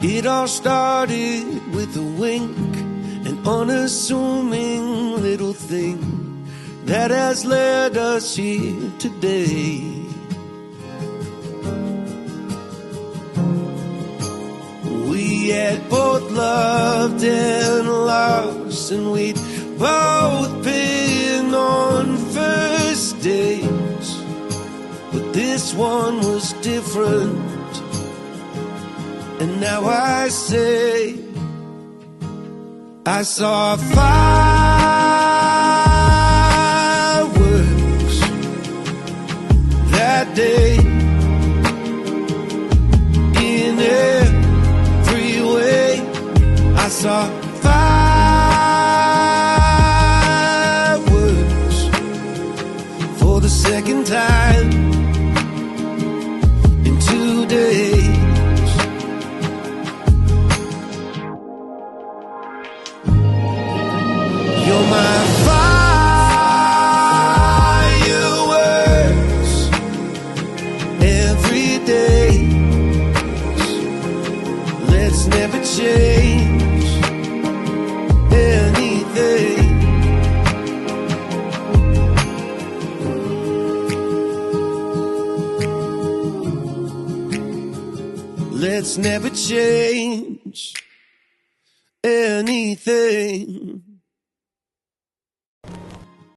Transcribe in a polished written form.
It all started with a wink, an unassuming little thing that has led us here today. We had both loved and lost, and we'd both been on first dates, but this one was different. And now I say, I saw fireworks that day in every way. I saw fireworks for the second time in 2 days. You're my fireworks every day. Let's never change anything. Let's never change anything.